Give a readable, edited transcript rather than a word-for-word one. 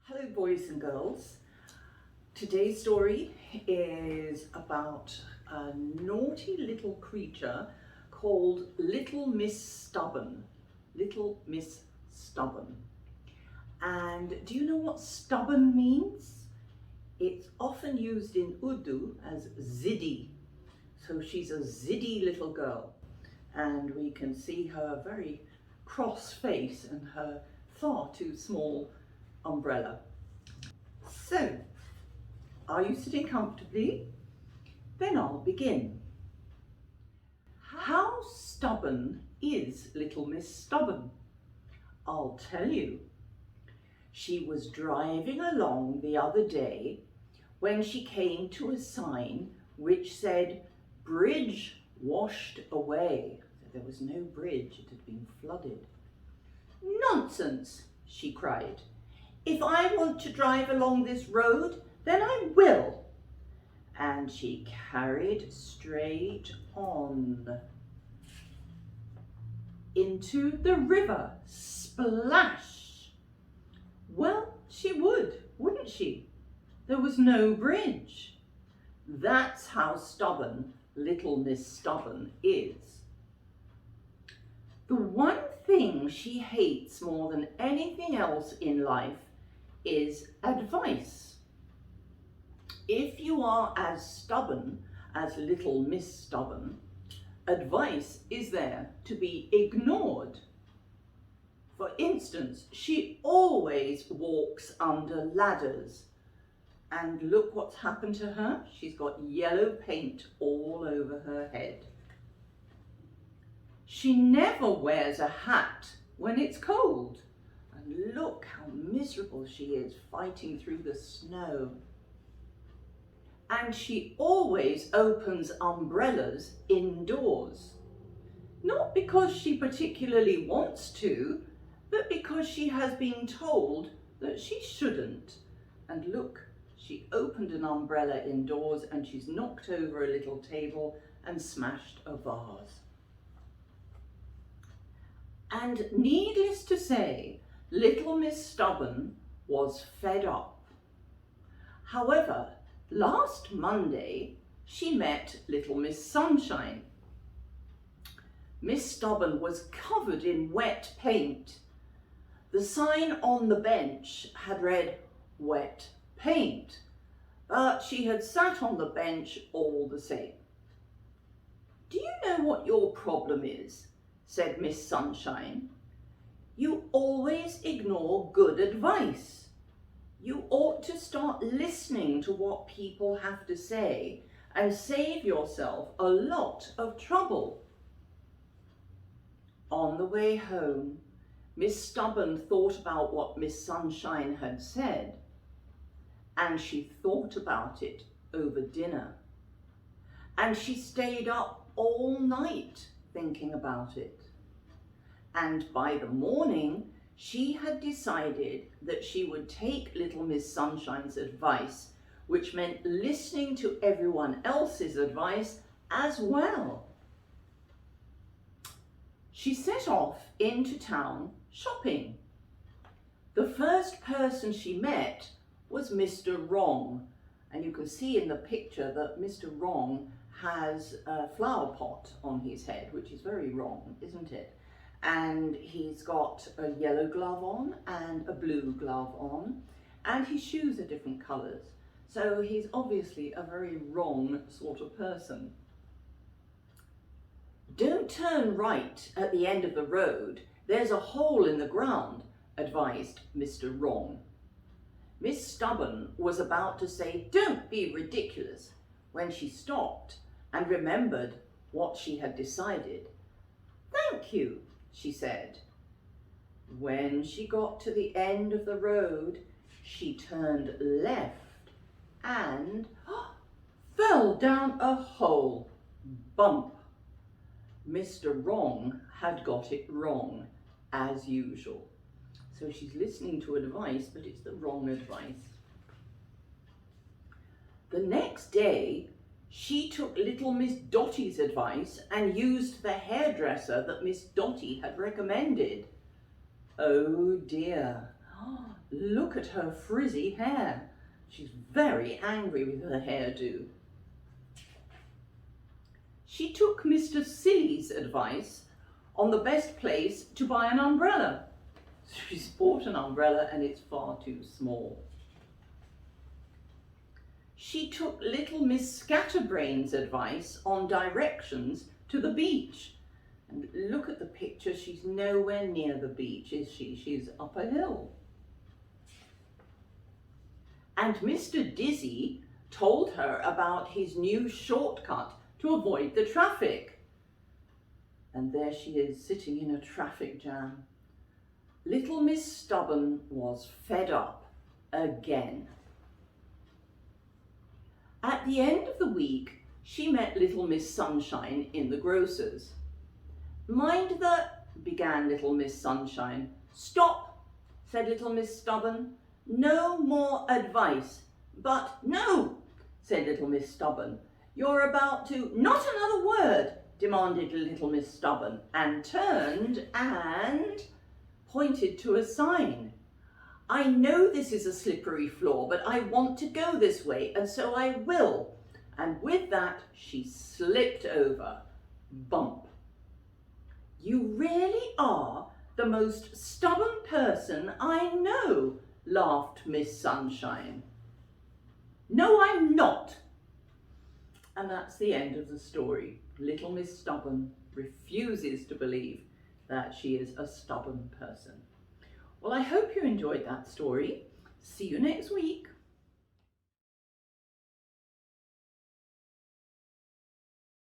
Hello boys and girls. Today's story is about a naughty little creature called Little Miss Stubborn. Little Miss Stubborn. And do you know what stubborn means? It's often used in Urdu as ziddy. So she's a ziddy little girl. And we can see her very cross face and her far too small umbrella. So, are you sitting comfortably? Then I'll begin. How stubborn is Little Miss Stubborn? I'll tell you. She was driving along the other day when she came to a sign which said, "Bridge washed away." There was no bridge, it had been flooded. "Nonsense," she cried. "If I want to drive along this road, then I will." And she carried straight on into the river. Splash! Well, she would, wouldn't she? There was no bridge. That's how stubborn Little Miss Stubborn is. The one thing she hates more than anything else in life is advice. If you are as stubborn as Little Miss Stubborn, advice is there to be ignored. For instance, she always walks under ladders. And look what's happened to her. She's got yellow paint all over her head. She never wears a hat when it's cold. And look how miserable she is fighting through the snow. And she always opens umbrellas indoors. Not because she particularly wants to, but because she has been told that she shouldn't. And look, she opened an umbrella indoors and she's knocked over a little table and smashed a vase. And needless to say, Little Miss Stubborn was fed up. However, last Monday, she met Little Miss Sunshine. Miss Stubborn was covered in wet paint. The sign on the bench had read, "Wet paint," but she had sat on the bench all the same. "Do you know what your problem is?" said Miss Sunshine. "You always ignore good advice. You ought to start listening to what people have to say and save yourself a lot of trouble." On the way home, Miss Stubborn thought about what Miss Sunshine had said, and she thought about it over dinner. And she stayed up all night thinking about it. And by the morning, she had decided that she would take Little Miss Sunshine's advice, which meant listening to everyone else's advice as well. She set off into town shopping. The first person she met was Mr. Wrong. And you can see in the picture that Mr. Wrong has a flower pot on his head, which is very wrong, isn't it? And he's got a yellow glove on and a blue glove on, and his shoes are different colours. So he's obviously a very wrong sort of person. "Don't turn right at the end of the road. There's a hole in the ground," advised Mr. Wrong. Miss Stubborn was about to say, "Don't be ridiculous," when she stopped and remembered what she had decided. "Thank you," she said. When she got to the end of the road, she turned left and fell down a hole. Bump. Mr. Wrong had got it wrong, as usual. So she's listening to advice, but it's the wrong advice. The next day, she took Little Miss Dottie's advice and used the hairdresser that Miss Dottie had recommended. Oh dear, look at her frizzy hair. She's very angry with her hairdo. She took Mr. Silly's advice on the best place to buy an umbrella. She's bought an umbrella and it's far too small. She took little Miss Scatterbrain's advice on directions to the beach. And look at the picture, she's nowhere near the beach, is she? She's up a hill. And Mr. Dizzy told her about his new shortcut to avoid the traffic. And there she is, sitting in a traffic jam. Little Miss Stubborn was fed up again. At the end of the week, she met little Miss Sunshine in the grocer's. "Mind the," began little Miss Sunshine. "Stop," said little Miss Stubborn. "No more advice." "But no," said little Miss Stubborn. "You're about to—" "Not another word," demanded little Miss Stubborn, and turned and pointed to a sign. "I know this is a slippery floor, but I want to go this way, and so I will." And with that, she slipped over. Bump. "You really are the most stubborn person I know," laughed Miss Sunshine. "No, I'm not." And that's the end of the story. Little Miss Stubborn refuses to believe that she is a stubborn person. Well, I hope you enjoyed that story. See you next week.